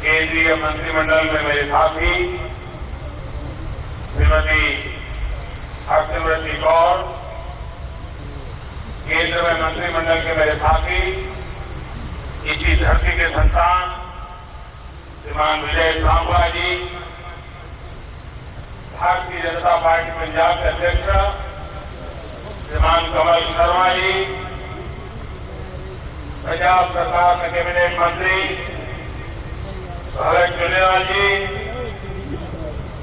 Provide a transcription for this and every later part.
केंद्रीय मंत्रिमंडल में मेरे साथी श्रीमती हरसिमरत कौर, केंद्र में मंत्रिमंडल के मेरे साथी, इसी धरती के संतान श्रीमान विजय सांबला जी, भारतीय जनता पार्टी पंजाब के अध्यक्ष श्रीमान कमल शर्मा जी, पंजाब सरकार के कैबिनेट मंत्री भगत जुनेवाल जी,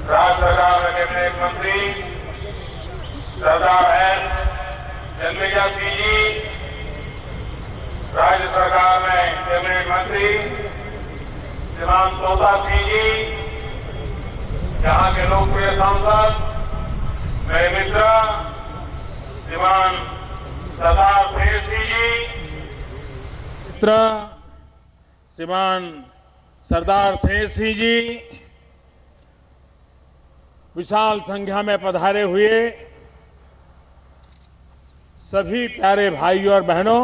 राज्य सरकार के कैबिनेट मंत्री सरदार एस जन्मेजा सिंह जी, राज्य सरकार में कैबिनेट मंत्री श्रीमान तोता सिंह जी, यहाँ के लोकप्रिय सांसद मेरे मित्र श्रीमान सरदार शेर सिंह जी, मित्र श्रीमान सरदार शेर सिंह जी, विशाल संख्या में पधारे हुए सभी प्यारे भाइयों और बहनों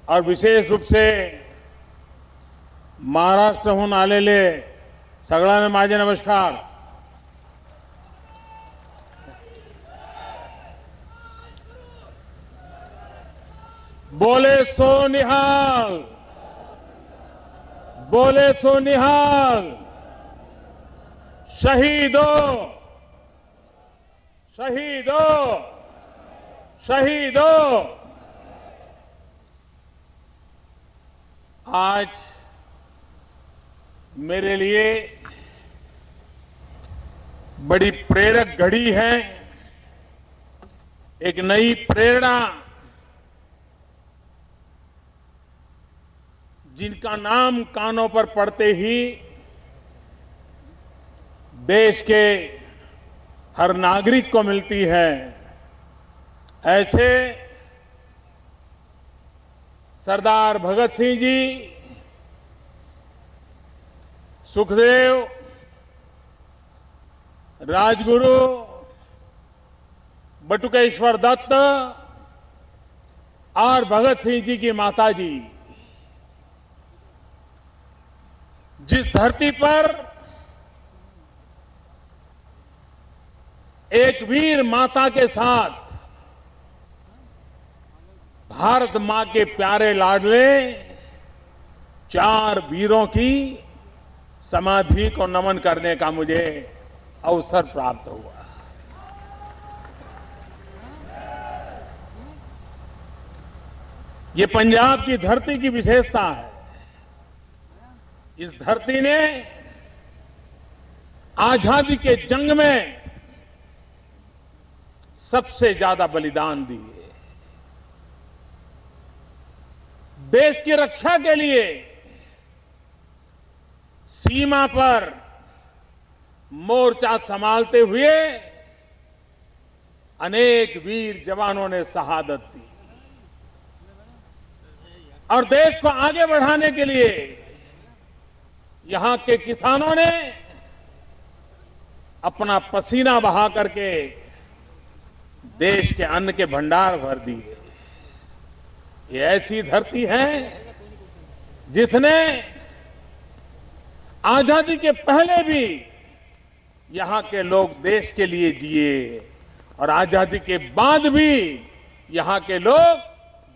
और विशेष रूप से महाराष्ट्रहून आलेले सगळ्यांना माझे नमस्कार. बोले सो निहाल, बोले सो निहाल. शहीदों, शहीदों, शहीदों. आज मेरे लिए बड़ी प्रेरक घड़ी है. एक नई प्रेरणा जिनका नाम कानों पर पड़ते ही देश के हर नागरिक को मिलती है. ऐसे सरदार भगत सिंह जी, सुखदेव, राजगुरु, बटुकेश्वर दत्त और भगत सिंह जी की माता जी, जिस धरती पर एक वीर माता के साथ भारत मां के प्यारे लाडले 4 वीरों की समाधि को नमन करने का मुझे अवसर प्राप्त हुआ. ये पंजाब की धरती की विशेषता है. इस धरती ने आजादी के जंग में सबसे ज्यादा बलिदान दिए. देश की रक्षा के लिए सीमा पर मोर्चा संभालते हुए अनेक वीर जवानों ने शहादत दी और देश को आगे बढ़ाने के लिए यहां के किसानों ने अपना पसीना बहा करके देश के अन्न के भंडार भर दिए. ये ऐसी धरती है जिसने आजादी के पहले भी यहां के लोग देश के लिए जिए और आजादी के बाद भी यहां के लोग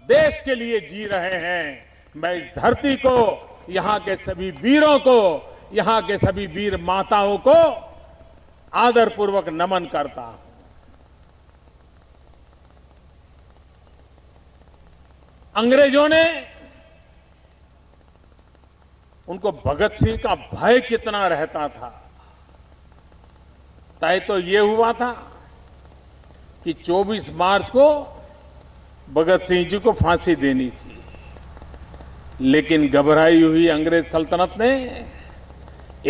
देश के लिए जी रहे हैं. मैं इस धरती को, यहां के सभी वीरों को, यहां के सभी वीर माताओं को आदरपूर्वक नमन करता हूं. अंग्रेजों ने उनको भगत सिंह का भय कितना रहता था, तय तो ये हुआ था कि 24 मार्च को भगत सिंह जी को फांसी देनी थी. लेकिन घबराई हुई अंग्रेज सल्तनत ने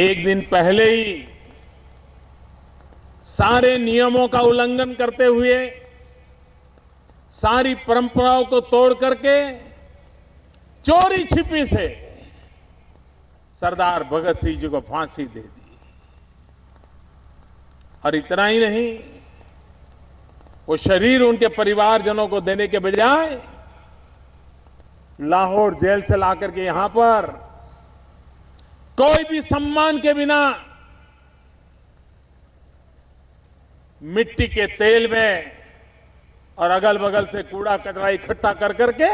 एक दिन पहले ही सारे नियमों का उल्लंघन करते हुए, सारी परंपराओं को तोड़ करके चोरी छिपी से सरदार भगत सिंह जी को फांसी दे दी. और इतना ही नहीं, वो शरीर उनके परिवारजनों को देने के बजाय लाहौर जेल से लाकर के यहां पर कोई भी सम्मान के बिना मिट्टी के तेल में और अगल बगल से कूड़ा कचरा इकट्ठा कर करके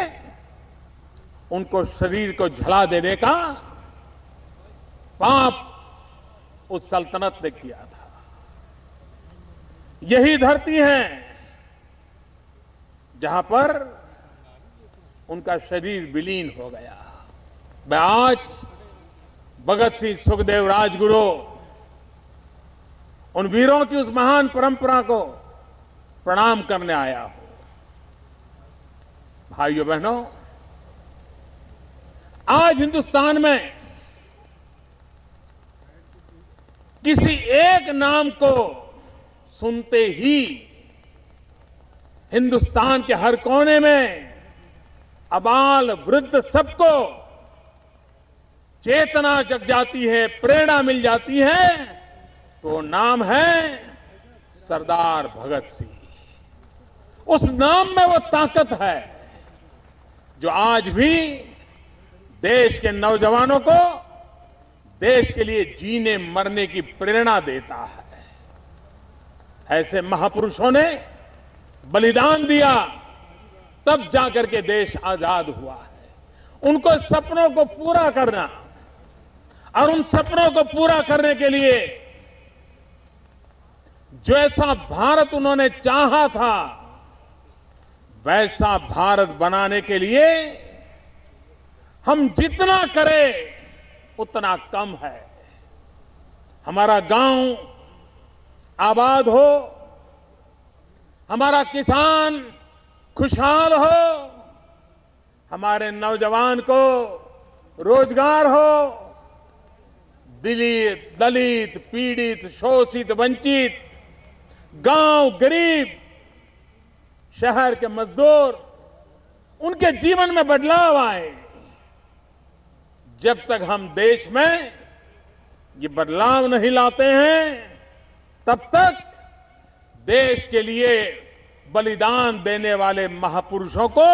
उनको शरीर को जला देने का पाप उस सल्तनत ने किया था। यही धरती है जहां पर उनका शरीर विलीन हो गया। मैं आज भगत सिंह, सुखदेव, राजगुरु, उन वीरों की उस महान परंपरा को प्रणाम करने आया हूं। भाइयों बहनों, आज हिंदुस्तान में किसी एक नाम को सुनते ही हिंदुस्तान के हर कोने में अबाल वृद्ध सबको चेतना जग जाती है, प्रेरणा मिल जाती है। तो नाम है सरदार भगत सिंह। उस नाम में वो ताकत है जो आज भी देश के नौजवानों को देश के लिए जीने मरने की प्रेरणा देता है। ऐसे महापुरुषों ने बलिदान दिया, तब जाकर के देश आजाद हुआ है। उनको सपनों को पूरा करना और उन सपनों को पूरा करने के लिए जैसा भारत उन्होंने चाहा था, वैसा भारत बनाने के लिए हम जितना करें उतना कम है। हमारा गांव आबाद हो, हमारा किसान खुशहाल हो, हमारे नौजवान को रोजगार हो, दलित, पीड़ित, शोषित, वंचित, गांव गरीब, शहर के मजदूर, उनके जीवन में बदलाव आए। जब तक हम देश में ये बदलाव नहीं लाते हैं, तब तक देश के लिए बलिदान देने वाले महापुरुषों को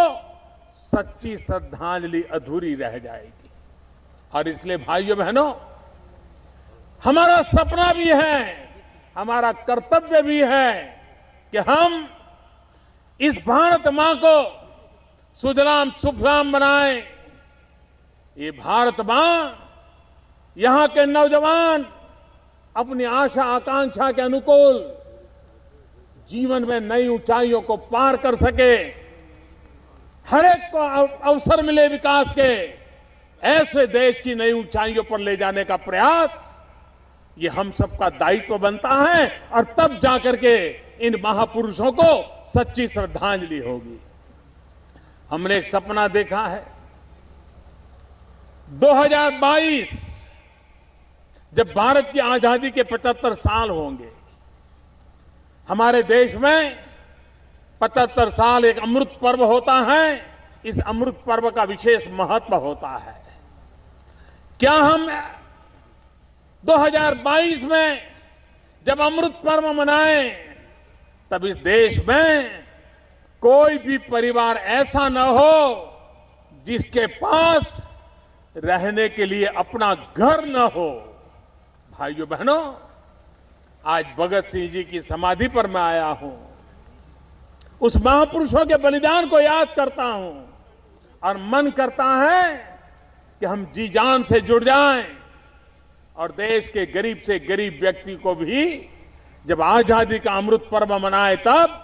सच्ची श्रद्धांजलि अधूरी रह जाएगी। और इसलिए भाइयों बहनों, हमारा सपना भी है, हमारा कर्तव्य भी है कि हम इस भारत मां को सुजलाम सुफलाम बनाएं। ये भारत मां, यहां के नौजवान अपनी आशा आकांक्षा के अनुकूल जीवन में नई ऊंचाइयों को पार कर सके, हर एक को अवसर मिले विकास के, ऐसे देश की नई ऊंचाइयों पर ले जाने का प्रयास ये हम सबका दायित्व बनता है। और तब जाकर के इन महापुरुषों को सच्ची श्रद्धांजलि होगी। हमने एक सपना देखा है, 2022 जब भारत की आजादी के 75 साल होंगे, हमारे देश में 75 साल एक अमृत पर्व होता है। इस अमृत पर्व का विशेष महत्व होता है। क्या हम 2022 में जब अमृत पर्व मनाएं, तब इस देश में कोई भी परिवार ऐसा न हो जिसके पास रहने के लिए अपना घर न हो। भाइयों बहनों, आज भगत सिंह जी की समाधि पर मैं आया हूं, उस महापुरुषों के बलिदान को याद करता हूं और मन करता है कि हम जी जान से जुड़ जाएं और देश के गरीब से गरीब व्यक्ति को भी जब आजादी का अमृत पर्व मनाए तब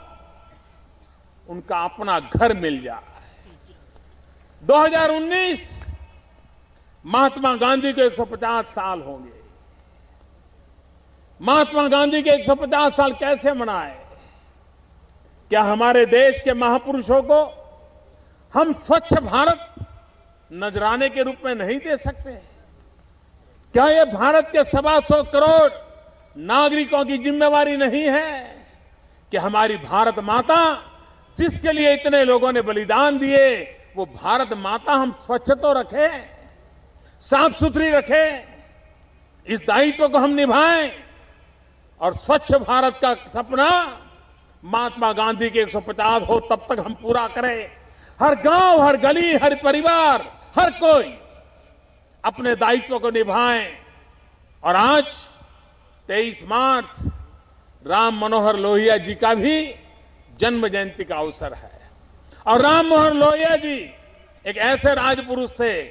उनका अपना घर मिल जाए। 2019 महात्मा गांधी के 150 साल होंगे। महात्मा गांधी के 150 साल कैसे मनाए? क्या हमारे देश के महापुरुषों को हम स्वच्छ भारत नजराने के रूप में नहीं दे सकते? क्या यह भारत के 125 करोड़ नागरिकों की जिम्मेवारी नहीं है कि हमारी भारत माता, जिसके लिए इतने लोगों ने बलिदान दिए, वो भारत माता हम स्वच्छ तो रखें, साफ सुथरी रखें, इस दायित्व को हम निभाएं और स्वच्छ भारत का सपना महात्मा गांधी के 150 हो तब तक हम पूरा करें। हर गांव, हर गली, हर परिवार, हर कोई अपने दायित्व को निभाएं। और आज 23 मार्च राम मनोहर लोहिया जी का भी जन्म जयंती का अवसर है। और राम मनोहर लोहिया जी एक ऐसे राजपुरुष थे,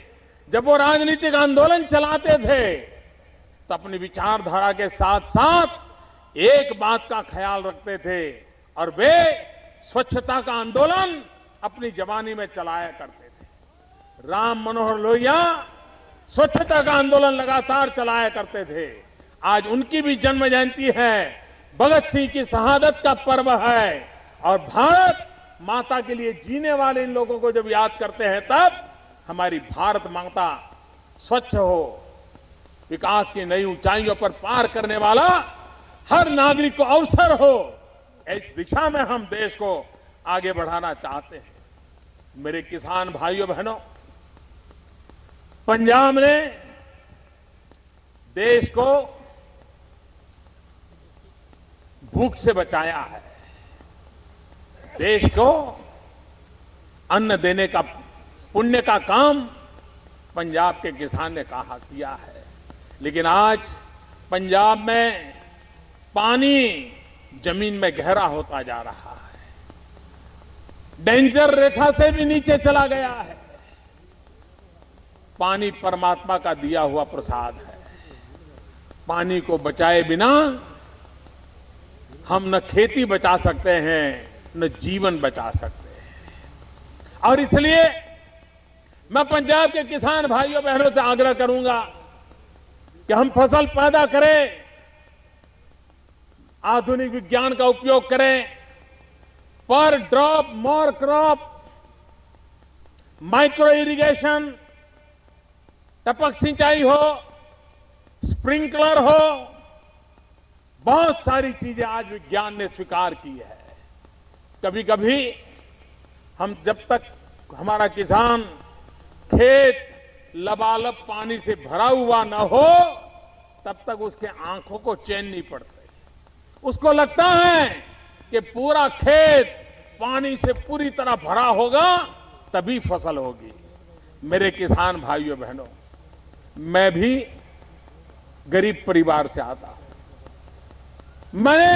जब वो राजनीतिक आंदोलन चलाते थे तो अपनी विचारधारा के साथ साथ एक बात का ख्याल रखते थे, और वे स्वच्छता का आंदोलन अपनी जवानी में चलाया करते थे। राम मनोहर लोहिया स्वच्छता का आंदोलन लगातार चलाया करते थे। आज उनकी भी जन्म जयंती है, भगत सिंह की शहादत का पर्व है, और भारत माता के लिए जीने वाले इन लोगों को जब याद करते हैं, तब हमारी भारत माता स्वच्छ हो, विकास की नई ऊंचाइयों पर पार करने वाला हर नागरिक को अवसर हो, इस दिशा में हम देश को आगे बढ़ाना चाहते हैं। मेरे किसान भाइयों बहनों, पंजाब ने देश को भूख से बचाया है, देश को अन्न देने का पुण्य का काम पंजाब के किसान ने कहा किया है। लेकिन आज पंजाब में पानी जमीन में गहरा होता जा रहा है, डेंजर रेखा से भी नीचे चला गया है। पानी परमात्मा का दिया हुआ प्रसाद है, पानी को बचाए बिना हम न खेती बचा सकते हैं, न जीवन बचा सकते हैं। और इसलिए मैं पंजाब के किसान भाइयों बहनों से आग्रह करूंगा कि हम फसल पैदा करें, आधुनिक विज्ञान का उपयोग करें, पर drop more crop, micro irrigation, टपक सिंचाई हो, स्प्रिंकलर हो, बहुत सारी चीजें आज विज्ञान ने स्वीकार की है। कभी कभी हम जब तक हमारा किसान खेत लबालब पानी से भरा हुआ न हो, तब तक उसके आंखों को चैन नहीं पड़ता। उसको लगता है कि पूरा खेत पानी से पूरी तरह भरा होगा तभी फसल होगी। मेरे किसान भाइयों बहनों, मैं भी गरीब परिवार से आता हूं। मैंने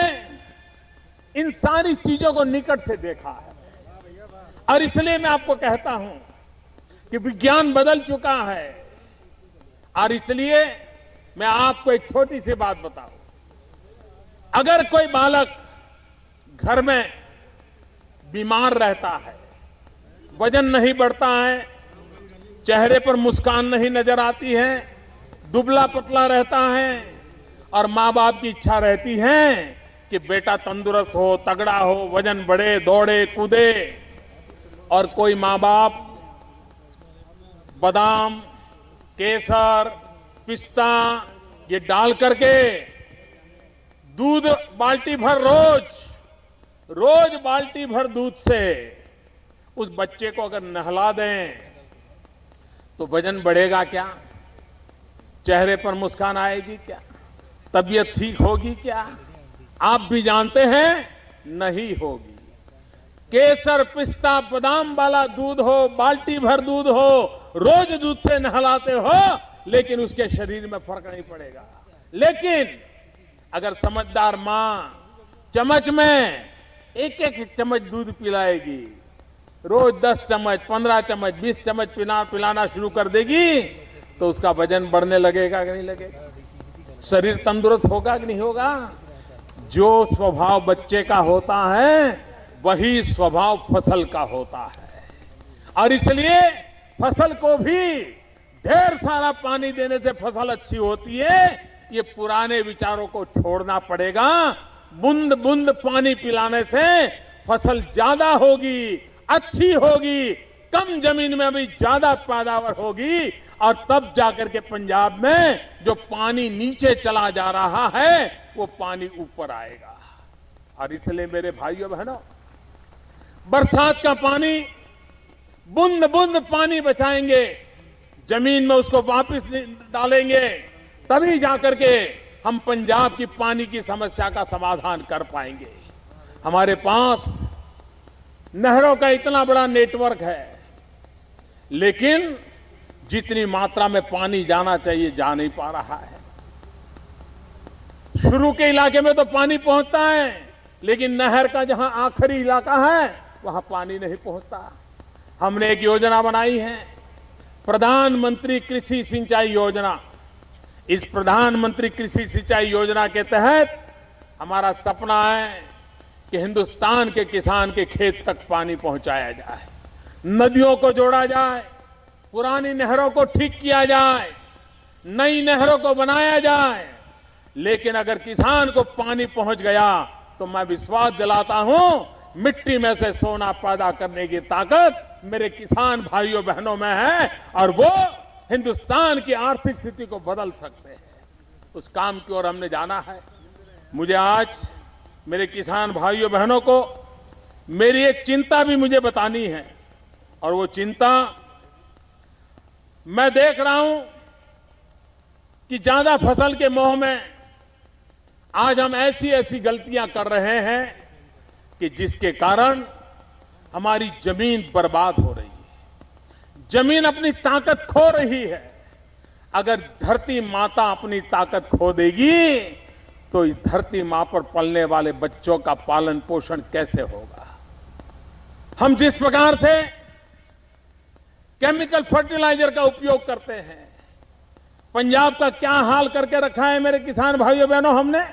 इन सारी चीजों को निकट से देखा है, और इसलिए मैं आपको कहता हूं कि विज्ञान बदल चुका है। और इसलिए मैं आपको एक छोटी सी बात बताऊं, अगर कोई बालक घर में बीमार रहता है, वजन नहीं बढ़ता है, चेहरे पर मुस्कान नहीं नजर आती है, दुबला पतला रहता है, और मां बाप की इच्छा रहती है कि बेटा तंदुरुस्त हो, तगड़ा हो, वजन बढ़े, दौड़े, कूदे, और कोई मां बाप बादाम, केसर, पिस्ता ये डाल करके दूध बाल्टी भर रोज बाल्टी भर दूध से उस बच्चे को अगर नहला दें तो वजन बढ़ेगा क्या? चेहरे पर मुस्कान आएगी क्या? तबीयत ठीक होगी क्या? आप भी जानते हैं, नहीं होगी। केसर, पिस्ता, बादाम वाला दूध हो, बाल्टी भर दूध हो, रोज दूध से नहलाते हो, लेकिन उसके शरीर में फर्क नहीं पड़ेगा। लेकिन अगर समझदार मां चम्मच में एक एक चम्मच दूध पिलाएगी, रोज 10 चम्मच, 15 चम्मच, 20 चम्मच पिलाना शुरू कर देगी, तो उसका वजन बढ़ने लगेगा कि नहीं लगेगा? शरीर तंदुरुस्त होगा कि नहीं होगा? जो स्वभाव बच्चे का होता है वही स्वभाव फसल का होता है। और इसलिए फसल को भी ढेर सारा पानी देने से फसल अच्छी होती है, ये पुराने विचारों को छोड़ना पड़ेगा। बूंद बूंद पानी पिलाने से फसल ज्यादा होगी, अच्छी होगी, कम जमीन में भी ज्यादा पैदावार होगी, और तब जाकर के पंजाब में जो पानी नीचे चला जा रहा है वो पानी ऊपर आएगा। और इसलिए मेरे भाइयों बहनों, बरसात का पानी बूंद बूंद पानी बचाएंगे, जमीन में उसको वापस डालेंगे, तभी जाकर के हम पंजाब की पानी की समस्या का समाधान कर पाएंगे। हमारे पास नहरों का इतना बड़ा नेटवर्क है, लेकिन जितनी मात्रा में पानी जाना चाहिए जा नहीं पा रहा है। शुरू के इलाके में तो पानी पहुंचता है, लेकिन नहर का जहां आखिरी इलाका है वहां पानी नहीं पहुंचता। हमने एक योजना बनाई है, प्रधानमंत्री कृषि सिंचाई योजना। इस प्रधानमंत्री कृषि सिंचाई योजना के तहत हमारा सपना है कि हिंदुस्तान के किसान के खेत तक पानी पहुंचाया जाए, नदियों को जोड़ा जाए, पुरानी नहरों को ठीक किया जाए, नई नहरों को बनाया जाए। लेकिन अगर किसान को पानी पहुंच गया तो मैं विश्वास दिलाता हूं, मिट्टी में से सोना पैदा करने की ताकत मेरे किसान भाइयों बहनों में है और वो हिंदुस्तान की आर्थिक स्थिति को बदल सकते हैं। उस काम की ओर हमने जाना है। मुझे आज मेरे किसान भाइयों बहनों को मेरी एक चिंता भी मुझे बतानी है, और वो चिंता, मैं देख रहा हूं कि ज्यादा फसल के मोह में आज हम ऐसी ऐसी गलतियां कर रहे हैं कि जिसके कारण हमारी जमीन बर्बाद हो रही है, जमीन अपनी ताकत खो रही है। अगर धरती माता अपनी ताकत खो देगी तो इस धरती मां पर पलने वाले बच्चों का पालन पोषण कैसे होगा? हम जिस प्रकार से केमिकल फर्टिलाइजर का उपयोग करते हैं, पंजाब का क्या हाल करके रखा है मेरे किसान भाइयों बहनों। हमने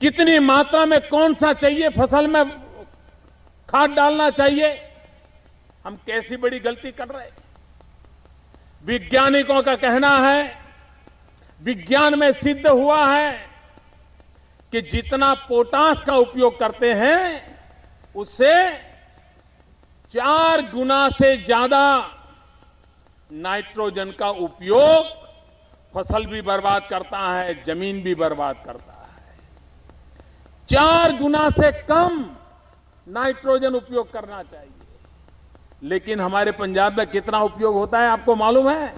कितनी मात्रा में कौन सा चाहिए, फसल में खाद डालना चाहिए, हम कैसी बड़ी गलती कर रहे हैं। वैज्ञानिकों का कहना है, विज्ञान में सिद्ध हुआ है कि जितना पोटाश का उपयोग करते हैं उससे 4 गुना से ज्यादा नाइट्रोजन का उपयोग फसल भी बर्बाद करता है, जमीन भी बर्बाद करता है। 4 गुना से कम नाइट्रोजन उपयोग करना चाहिए। लेकिन हमारे पंजाब में कितना उपयोग होता है आपको मालूम है?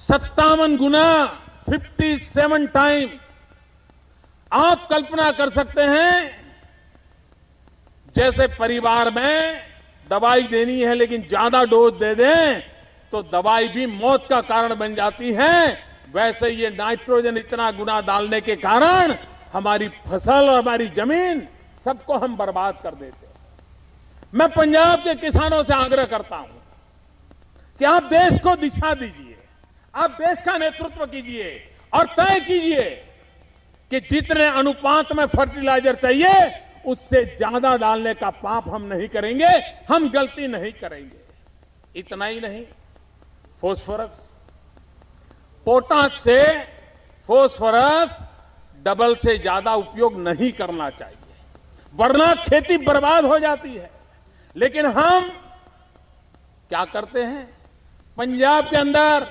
57 गुना, 57 टाइम। आप कल्पना कर सकते हैं, जैसे परिवार में दवाई देनी है लेकिन ज्यादा डोज दे दें तो दवाई भी मौत का कारण बन जाती है, वैसे ये नाइट्रोजन इतना गुना डालने के कारण हमारी फसल और हमारी जमीन सबको हम बर्बाद कर देते हैं। मैं पंजाब के किसानों से आग्रह करता हूं कि आप देश को दिशा दीजिए, आप देश का नेतृत्व कीजिए और तय कीजिए कि जितने अनुपात में फर्टिलाइजर चाहिए उससे ज्यादा डालने का पाप हम नहीं करेंगे, हम गलती नहीं करेंगे। इतना ही नहीं, फास्फोरस, पोटाश से फास्फोरस डबल से ज्यादा उपयोग नहीं करना चाहिए, वरना खेती बर्बाद हो जाती है। लेकिन हम क्या करते हैं? पंजाब के अंदर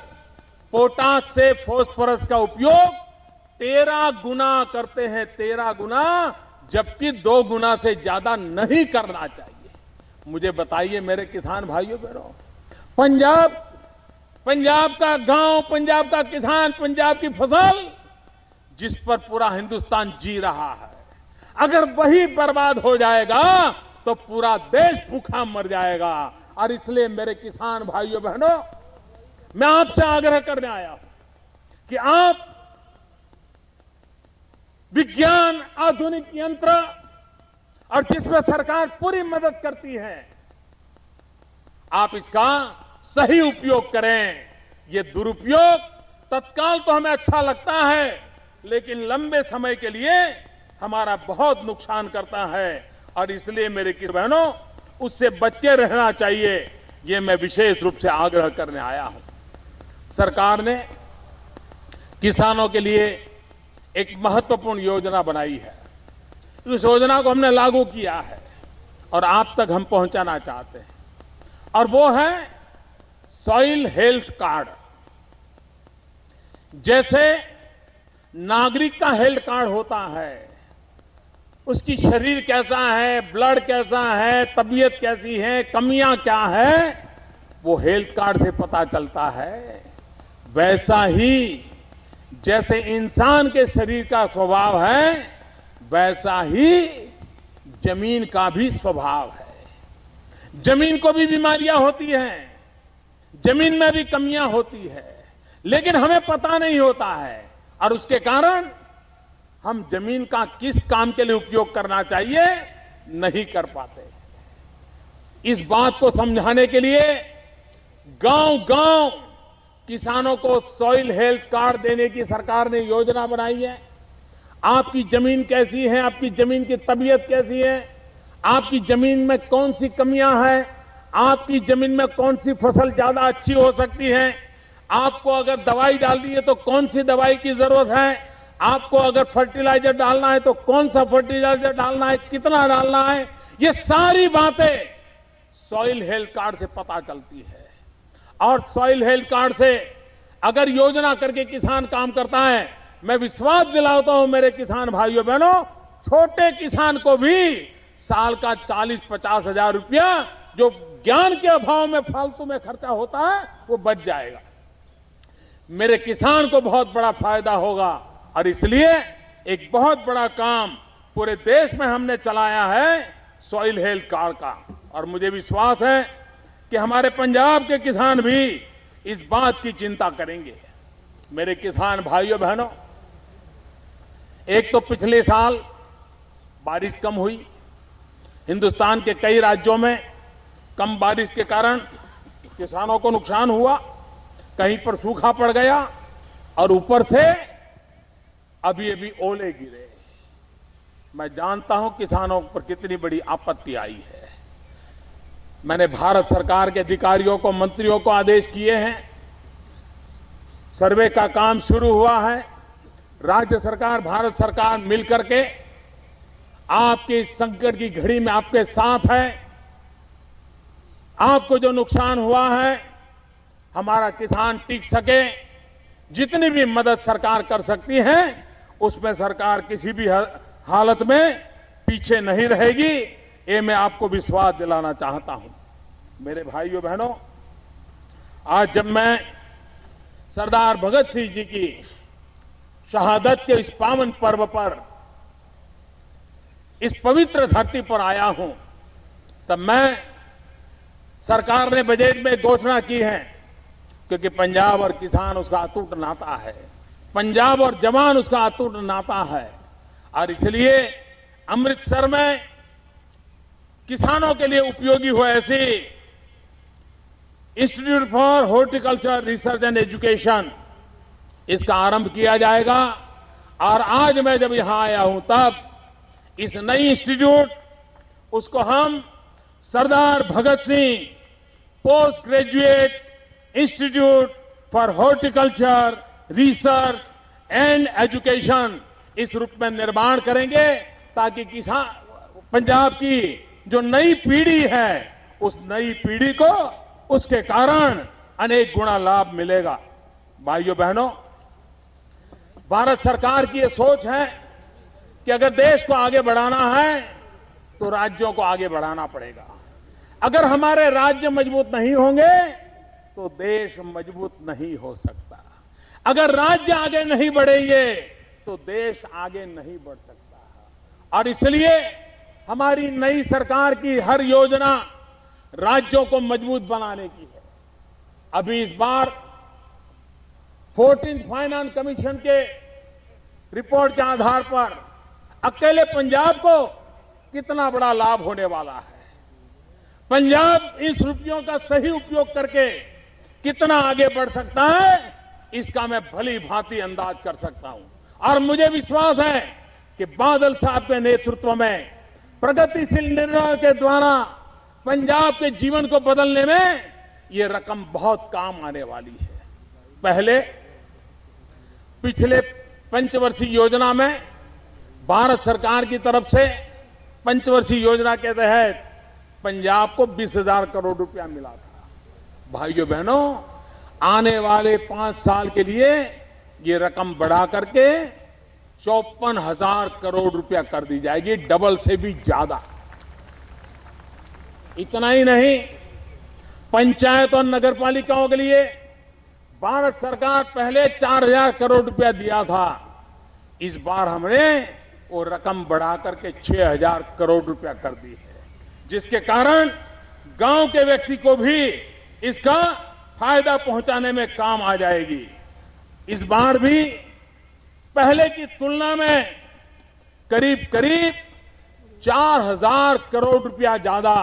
पोटाश से फास्फोरस का उपयोग 13 गुना करते हैं, 13 गुना, जबकि 2 गुना से ज्यादा नहीं करना चाहिए। मुझे बताइए मेरे किसान भाइयों बहनों, पंजाब का गांव, पंजाब का किसान, पंजाब की फसल जिस पर पूरा हिंदुस्तान जी रहा है, अगर वही बर्बाद हो जाएगा तो पूरा देश भूखा मर जाएगा। और इसलिए मेरे किसान भाइयों बहनों, मैं आपसे आग्रह करने आया हूं कि आप विज्ञान, आधुनिक यंत्र और जिसमें सरकार पूरी मदद करती है, आप इसका सही उपयोग करें। ये दुरुपयोग तत्काल तो हमें अच्छा लगता है, लेकिन लंबे समय के लिए हमारा बहुत नुकसान करता है। और इसलिए मेरे किसान बहनों, उससे बच के रहना चाहिए, ये मैं विशेष रूप से आग्रह करने आया हूं। सरकार ने किसानों के लिए एक महत्वपूर्ण योजना बनाई है। इस योजना को हमने लागू किया है और आप तक हम पहुंचाना चाहते हैं, और वो है सॉइल हेल्थ कार्ड। जैसे नागरिक का हेल्थ कार्ड होता है, उसकी शरीर कैसा है, ब्लड कैसा है, तबीयत कैसी है, कमियां क्या है, वो हेल्थ कार्ड से पता चलता है। वैसा ही जैसे इंसान के शरीर का स्वभाव है, वैसा ही जमीन का भी स्वभाव है। जमीन को भी बीमारियां होती हैं, जमीन में भी कमियां होती है, लेकिन हमें पता नहीं होता है और उसके कारण हम जमीन का किस काम के लिए उपयोग करना चाहिए नहीं कर पाते। इस बात को समझाने के लिए गांव-गांव किसानों को सॉइल हेल्थ कार्ड देने की सरकार ने योजना बनाई है। आपकी जमीन कैसी है, आपकी जमीन की तबीयत कैसी है, आपकी जमीन में कौन सी कमियां हैं, आपकी जमीन में कौन सी फसल ज्यादा अच्छी हो सकती है, आपको अगर दवाई डालनी है तो कौन सी दवाई की जरूरत है, आपको अगर फर्टिलाइजर डालना है तो कौन सा फर्टिलाइजर डालना है, कितना डालना है, ये सारी बातें सॉइल हेल्थ कार्ड से पता चलती है। और सॉइल हेल्थ कार्ड से अगर योजना करके किसान काम करता है, मैं विश्वास दिलाता हूं मेरे किसान भाइयों बहनों, छोटे किसान को भी साल का 40-50 हजार रुपया जो ज्ञान के अभाव में फालतू में खर्चा होता है वो बच जाएगा। मेरे किसान को बहुत बड़ा फायदा होगा और इसलिए एक बहुत बड़ा काम पूरे देश में हमने चलाया है सॉइल हेल्थ कार्ड का। और मुझे विश्वास है कि हमारे पंजाब के किसान भी इस बात की चिंता करेंगे। मेरे किसान भाइयों बहनों, एक तो पिछले साल बारिश कम हुई, हिंदुस्तान के कई राज्यों में कम बारिश के कारण किसानों को नुकसान हुआ, कहीं पर सूखा पड़ गया और ऊपर से अभी ओले गिरे। मैं जानता हूं किसानों पर कितनी बड़ी आपत्ति आई है। मैंने भारत सरकार के अधिकारियों को, मंत्रियों को आदेश किए हैं, सर्वे का काम शुरू हुआ है। राज्य सरकार, भारत सरकार मिलकर के आपके इस संकट की घड़ी में आपके साथ है। आपको जो नुकसान हुआ है, हमारा किसान टिक सके, जितनी भी मदद सरकार कर सकती है उसमें सरकार किसी भी हालत में पीछे नहीं रहेगी, ये मैं आपको विश्वास दिलाना चाहता हूं। मेरे भाइयों बहनों, आज जब मैं सरदार भगत सिंह जी की शहादत के इस पावन पर्व पर इस पवित्र धरती पर आया हूं, तब मैं सरकार ने बजट में घोषणा की है, क्योंकि पंजाब और किसान उसका अटूट नाता है, पंजाब और जवान उसका अटूट नाता है। और इसलिए अमृतसर में किसानों के लिए उपयोगी हो ऐसी institute for horticulture research and education, इसका आरंभ किया जाएगा। और आज मैं जब यहां आया हूं तब इस नई इंस्टीट्यूट, उसको हम Sardar Bhagat Singh post graduate institute for horticulture research and education इस रूप में निर्माण करेंगे, ताकि किसान, पंजाब की जो नई पीढ़ी है, उस नई पीढ़ी को उसके कारण अनेक गुना लाभ मिलेगा। भाइयों बहनों, भारत सरकार की यह सोच है कि अगर देश को आगे बढ़ाना है तो राज्यों को आगे बढ़ाना पड़ेगा। अगर हमारे राज्य मजबूत नहीं होंगे तो देश मजबूत नहीं हो सकता। अगर राज्य आगे नहीं बढ़ेंगे तो देश आगे नहीं बढ़ सकता। और इसलिए हमारी नई सरकार की हर योजना राज्यों को मजबूत बनाने की है। अभी इस बार 14th फाइनेंस कमीशन के रिपोर्ट के आधार पर अकेले पंजाब को कितना बड़ा लाभ होने वाला है, पंजाब इस रुपयों का सही उपयोग करके कितना आगे बढ़ सकता है, इसका मैं भली भांति अंदाज कर सकता हूं। और मुझे विश्वास है कि बादल साहब के नेतृत्व में प्रगतिशील निर्णयों के द्वारा पंजाब के जीवन को बदलने में ये रकम बहुत काम आने वाली है। पहले पिछले पंचवर्षीय योजना में भारत सरकार की तरफ से पंचवर्षीय योजना के तहत पंजाब को 20,000 करोड़ रुपया मिला था। भाइयों बहनों, आने वाले 5 साल के लिए ये रकम बढ़ा करके 54,000 करोड़ रुपया कर दी जाएगी, डबल से भी ज्यादा। इतना ही नहीं, पंचायत और नगर पालिकाओं के लिए भारत सरकार पहले 4,000 करोड़ रुपया दिया था, इस बार हमने वो रकम बढ़ा करके 6,000 करोड़ रुपया कर दी है, जिसके कारण गांव के व्यक्ति को भी इसका फायदा पहुंचाने में काम आ जाएगी। इस बार भी पहले की तुलना में करीब करीब 4,000 करोड़ रुपया ज्यादा,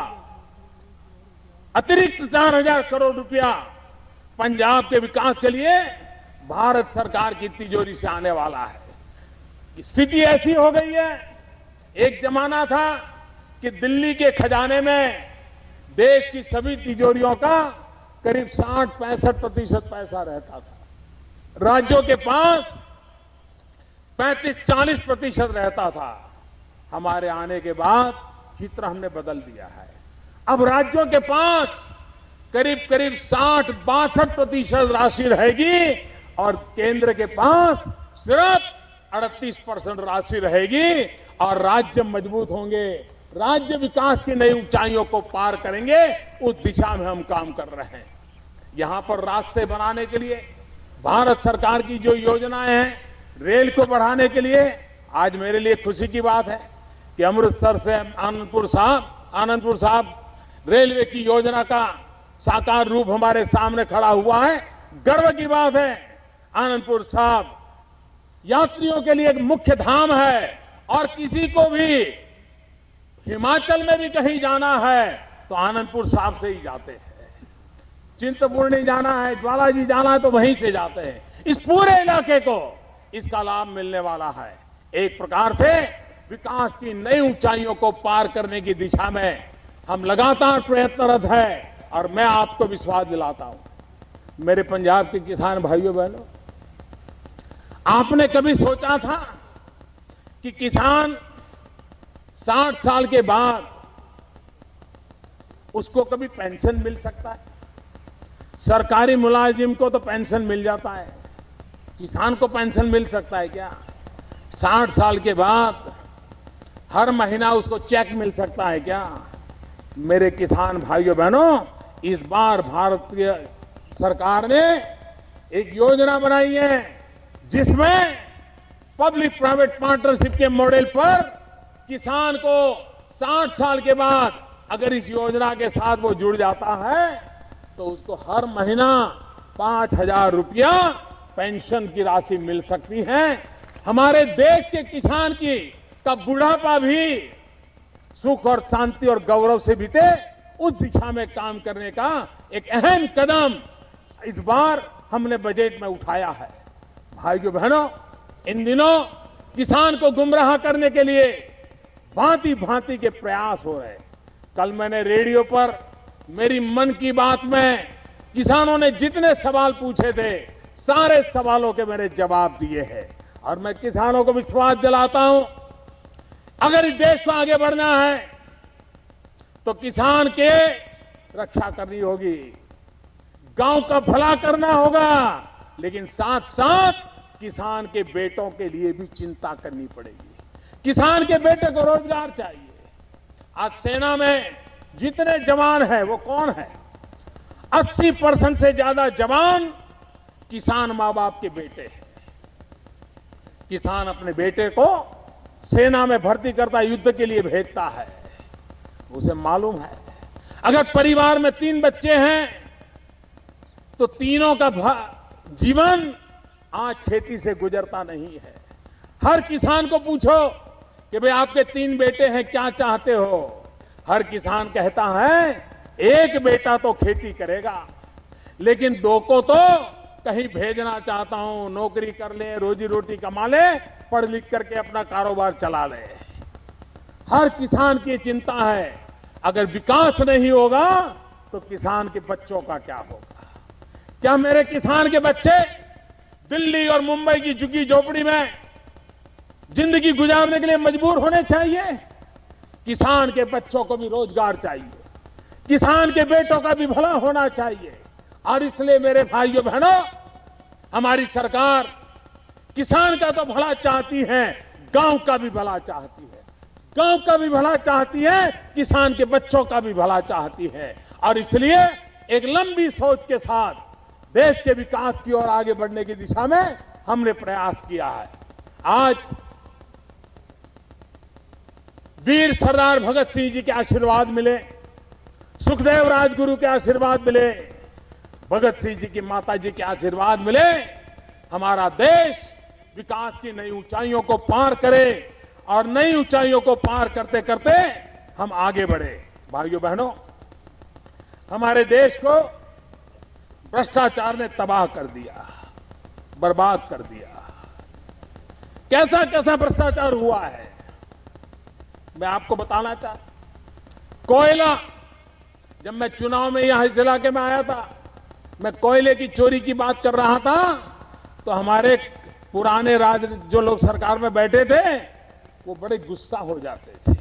अतिरिक्त 4,000 करोड़ रुपया पंजाब के विकास के लिए भारत सरकार की तिजोरी से आने वाला है। स्थिति ऐसी हो गई है, एक जमाना था कि दिल्ली के खजाने में देश की सभी तिजोरियों का करीब 60-65% पैसा रहता था। राज्यों के पास 35-40% रहता था। हमारे आने के बाद चित्र हमने बदल दिया है। अब राज्यों के पास करीब करीब 60-62% राशि रहेगी और केंद्र के पास सिर्फ 38% राशि रहेगी और राज्य मजबूत होंगे, राज्य विकास की नई ऊंचाइयों को पार करेंगे। उस दिशा में हम काम कर रहे हैं। यहां पर रास्ते बनाने के लिए भारत सरकार की जो योजनाएं हैं, रेल को बढ़ाने के लिए आज मेरे लिए खुशी की बात है कि अमृतसर से आनंदपुर साहब रेलवे की योजना का साकार रूप हमारे सामने खड़ा हुआ है। गर्व की बात है। आनंदपुर साहब यात्रियों के लिए एक मुख्य धाम है और किसी को भी हिमाचल में भी कहीं जाना है तो आनंदपुर साहब से ही जाते हैं। चिंतपूर्णी जाना है, ज्वालाजी जाना है तो वहीं से जाते हैं। इस पूरे इलाके को इसका लाभ मिलने वाला है। एक प्रकार से विकास की नई ऊंचाइयों को पार करने की दिशा में हम लगातार प्रयत्नरत हैं और मैं आपको विश्वास दिलाता हूं, मेरे पंजाब के किसान भाइयों बहनों, आपने कभी सोचा था कि किसान 60 साल के बाद उसको कभी पेंशन मिल सकता है? सरकारी मुलाजिम को तो पेंशन मिल जाता है, किसान को पेंशन मिल सकता है क्या? 60 साल के बाद हर महीना उसको चेक मिल सकता है क्या? मेरे किसान भाइयों बहनों, इस बार भारतीय सरकार ने एक योजना बनाई है जिसमें पब्लिक प्राइवेट पार्टनरशिप के मॉडल पर किसान को 60 साल के बाद अगर इस योजना के साथ वो जुड़ जाता है तो उसको हर महीना 5,000 रुपया पेंशन की राशि मिल सकती है। हमारे देश के किसान का बुढ़ापा भी सुख और शांति और गौरव से बीते, उस दिशा में काम करने का एक अहम कदम इस बार हमने बजट में उठाया है। भाइयों बहनों, इन दिनों किसान को गुमराह करने के लिए भांति भांति के प्रयास हो रहे हैं। कल मैंने रेडियो पर मेरी मन की बात में किसानों ने जितने सवाल पूछे थे, सारे सवालों के मैंने जवाब दिए हैं और मैं किसानों को विश्वास दिलाता हूं, अगर इस देश को आगे बढ़ना है तो किसान के रक्षा करनी होगी, गांव का भला करना होगा, लेकिन साथ साथ किसान के बेटों के लिए भी चिंता करनी पड़ेगी। किसान के बेटे को रोजगार चाहिए। आज सेना में जितने जवान हैं वो कौन है? 80% से ज्यादा जवान किसान मां बाप के बेटे हैं। किसान अपने बेटे को सेना में भर्ती करता, युद्ध के लिए भेजता है। उसे मालूम है अगर परिवार में 3 बच्चे हैं तो तीनों का जीवन आज खेती से गुजरता नहीं है। हर किसान को पूछो कि भाई आपके 3 बेटे हैं, क्या चाहते हो? हर किसान कहता है एक बेटा तो खेती करेगा, लेकिन 2 को तो कहीं भेजना चाहता हूं, नौकरी कर ले, रोजी रोटी कमा ले, पढ़ लिख करके अपना कारोबार चला ले। हर किसान की चिंता है अगर विकास नहीं होगा तो किसान के बच्चों का क्या होगा? क्या मेरे किसान के बच्चे दिल्ली और मुंबई की झुग्गी झोपड़ी में जिंदगी गुजारने के लिए मजबूर होने चाहिए? किसान के बच्चों को भी रोजगार चाहिए, किसान के बेटों का भी भला होना चाहिए। और इसलिए मेरे भाइयों बहनों, हमारी सरकार किसान का तो भला चाहती है, गांव का भी भला चाहती है, गांव का भी भला चाहती है, किसान के बच्चों का भी भला चाहती है। और इसलिए एक लंबी सोच के साथ देश के विकास की ओर आगे बढ़ने की दिशा में हमने प्रयास किया है। आज वीर सरदार भगत सिंह जी के आशीर्वाद मिले, सुखदेव राजगुरु के आशीर्वाद मिले, भगत सिंह जी की माता जी के आशीर्वाद मिले, हमारा देश विकास की नई ऊंचाइयों को पार करे और नई ऊंचाइयों को पार करते करते हम आगे बढ़े। भाइयों बहनों, हमारे देश को भ्रष्टाचार ने तबाह कर दिया, बर्बाद कर दिया। कैसा कैसा भ्रष्टाचार हुआ है मैं आपको बताना चाहता। कोयला, जब मैं चुनाव में यहां इस इलाके में आया था, मैं कोयले की चोरी की बात कर रहा था, तो हमारे पुराने जो लोग सरकार में बैठे थे वो बड़े गुस्सा हो जाते थे।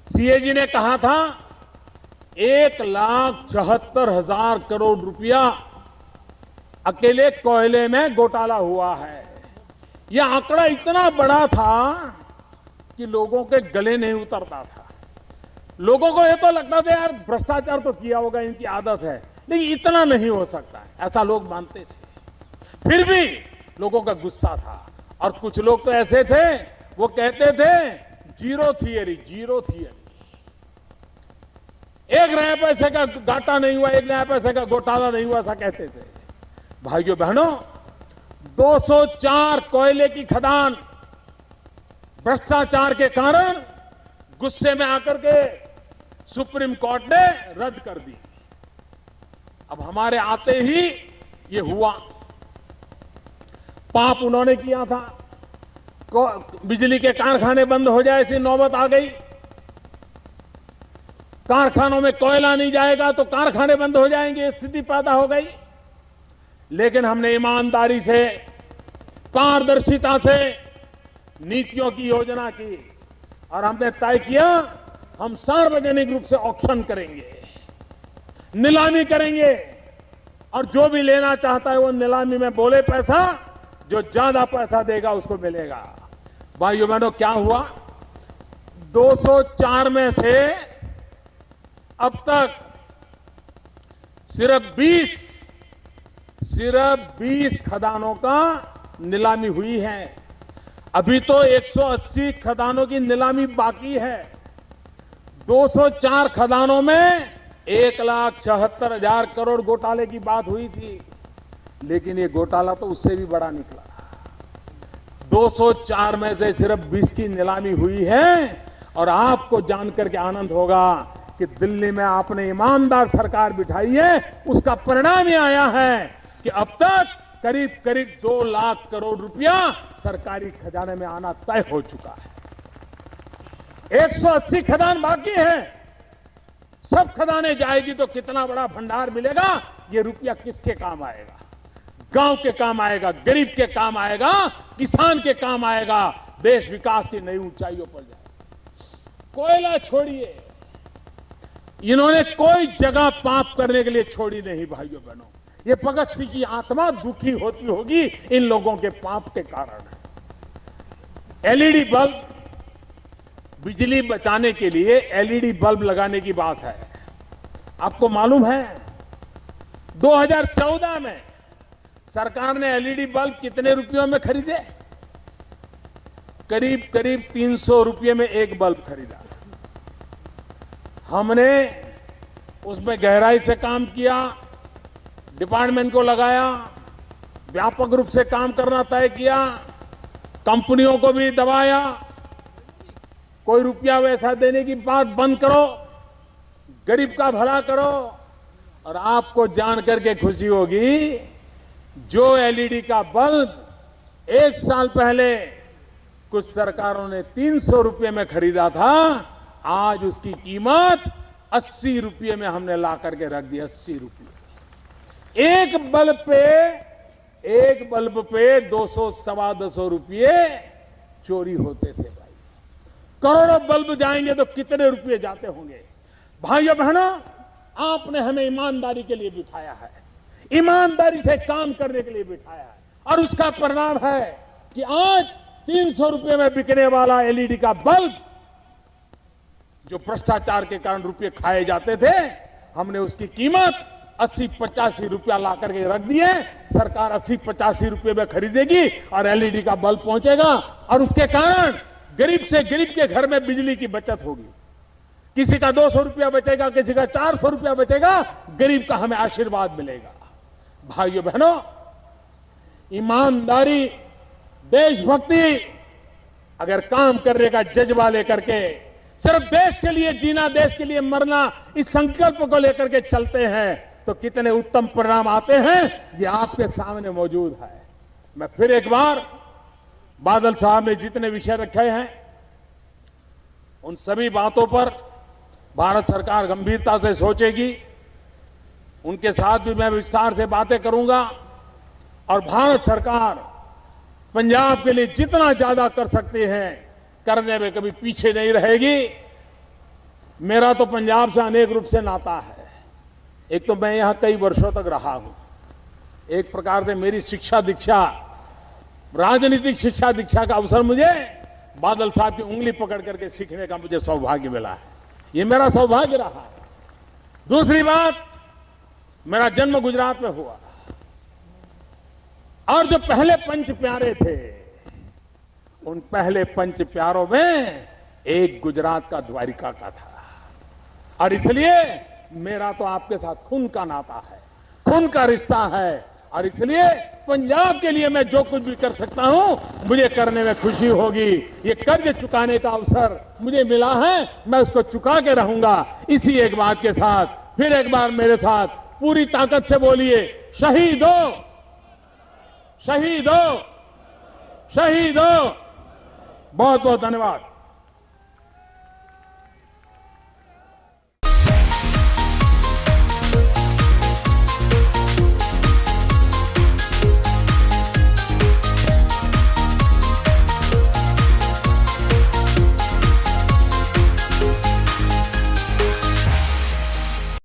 सीएजी ने कहा था 1,74,000 करोड़ रुपया अकेले कोयले में घोटाला हुआ है। यह आंकड़ा इतना बड़ा था कि लोगों के गले नहीं उतरता था। लोगों को यह तो लगता था यार भ्रष्टाचार तो किया होगा, इनकी आदत है, लेकिन इतना नहीं हो सकता है, ऐसा लोग मानते थे। फिर भी लोगों का गुस्सा था। और कुछ लोग तो ऐसे थे, वो कहते थे जीरो थियरी, जीरो थियरी। 1 नया पैसे का घाटा नहीं हुआ, 1 नया पैसे का घोटाला नहीं हुआ, ऐसा कहते थे। भाइयों बहनों, 204 कोयले की खदान भ्रष्टाचार के कारण गुस्से में आकर के सुप्रीम कोर्ट ने रद्द कर दी। अब हमारे आते ही ये हुआ। पाप उन्होंने किया था, बिजली के कारखाने बंद हो जाए ऐसी नौबत आ गई। कारखानों में कोयला नहीं जाएगा तो कारखाने बंद हो जाएंगे, स्थिति पैदा हो गई। लेकिन हमने ईमानदारी से, पारदर्शिता से नीतियों की योजना की और हमने तय किया हम सार्वजनिक रूप से ऑक्शन करेंगे, नीलामी करेंगे, और जो भी लेना चाहता है वो नीलामी में बोले पैसा, जो ज्यादा पैसा देगा उसको मिलेगा। भाइयों बहनों, क्या हुआ? 204 में से अब तक सिर्फ 20 खदानों का नीलामी हुई है। अभी तो 180 खदानों की नीलामी बाकी है। 204 खदानों में 1,74,000 करोड़ घोटाले की बात हुई थी, लेकिन ये घोटाला तो उससे भी बड़ा निकला। 204 में से सिर्फ 20 की नीलामी हुई है। और आपको जानकर के आनंद होगा कि दिल्ली में आपने ईमानदार सरकार बिठाई है, उसका परिणाम ये आया है कि अब तक करीब करीब 2 लाख करोड़ रुपया सरकारी खजाने में आना तय हो चुका है। 180 खदान बाकी है। सब खदाने जाएगी तो कितना बड़ा भंडार मिलेगा। ये रुपया किसके काम आएगा? गांव के काम आएगा, गरीब के काम आएगा, किसान के काम आएगा, देश विकास की नई ऊंचाइयों पर जाएगा। कोयला छोड़िए, इन्होंने कोई जगह पाप करने के लिए छोड़ी नहीं। भाइयों बहनों, ये भगत सिंह की आत्मा दुखी होती होगी इन लोगों के पाप के कारण। एलईडी बल्ब, बिजली बचाने के लिए एलईडी बल्ब लगाने की बात है। आपको मालूम है 2014 में सरकार ने एलईडी बल्ब कितने रुपयों में खरीदे? करीब करीब 300 रुपये में एक बल्ब खरीदा। हमने उसमें गहराई से काम किया, डिपार्टमेंट को लगाया, व्यापक रूप से काम करना तय किया, कंपनियों को भी दबाया। कोई रुपया वैसा देने की बात बंद करो, गरीब का भला करो। और आपको जान करके खुशी होगी, जो एलईडी का बल्ब 1 साल पहले कुछ सरकारों ने 300 रुपये में खरीदा था, आज उसकी कीमत 80 रुपये में हमने ला करके रख दी। 80 रुपये एक बल्ब पे 200 सवा 200 रुपये चोरी होते थे। भाई, करोड़ों बल्ब जाएंगे तो कितने रुपये जाते होंगे। भाइयों बहनों, आपने हमें ईमानदारी के लिए बिठाया है, ईमानदारी से काम करने के लिए बिठाया है, और उसका परिणाम है कि आज 300 रुपये में बिकने वाला एलईडी का बल्ब, जो भ्रष्टाचार के कारण रुपये खाए जाते थे, हमने उसकी कीमत 80-85 रुपया ला करके रख दिए। सरकार 80-85 रुपये में खरीदेगी और एलईडी का बल्ब पहुंचेगा, और उसके कारण गरीब से गरीब के घर में बिजली की बचत होगी, किसी का 200 रुपया बचेगा, किसी का 400 रुपया बचेगा, गरीब का हमें आशीर्वाद मिलेगा। भाइयों बहनों, ईमानदारी, देशभक्ति, अगर काम करने का जज्बा लेकर के सिर्फ देश के लिए जीना, देश के लिए मरना, इस संकल्प को लेकर के चलते हैं तो कितने उत्तम परिणाम आते हैं, ये आपके सामने मौजूद है। मैं फिर एक बार बादल साहब ने जितने विषय रखे हैं उन सभी बातों पर भारत सरकार गंभीरता से सोचेगी। उनके साथ भी मैं विस्तार से बातें करूंगा और भारत सरकार पंजाब के लिए जितना ज्यादा कर सकती है करने में कभी पीछे नहीं रहेगी। मेरा तो पंजाब से अनेक रूप से नाता है। एक तो मैं यहां कई वर्षों तक रहा हूं। एक प्रकार से मेरी शिक्षा दीक्षा, राजनीतिक शिक्षा दीक्षा का अवसर मुझे बादल साहब की उंगली पकड़ करके सीखने का मुझे सौभाग्य मिला है। ये मेरा सौभाग्य रहा है। दूसरी बात, मेरा जन्म गुजरात में हुआ और जो पहले पंच प्यारे थे उन पहले पंच प्यारों में एक गुजरात का द्वारिका का था और इसलिए मेरा तो आपके साथ खून का नाता है, खून का रिश्ता है और इसलिए पंजाब के लिए मैं जो कुछ भी कर सकता हूं मुझे करने में खुशी होगी। ये कर्ज चुकाने का अवसर मुझे मिला है, मैं उसको चुका के रहूंगा। इसी एक बात के साथ फिर एक बार मेरे साथ पूरी ताकत से बोलिए, शहीदो, शहीदो, शहीदो। बहुत बहुत धन्यवाद।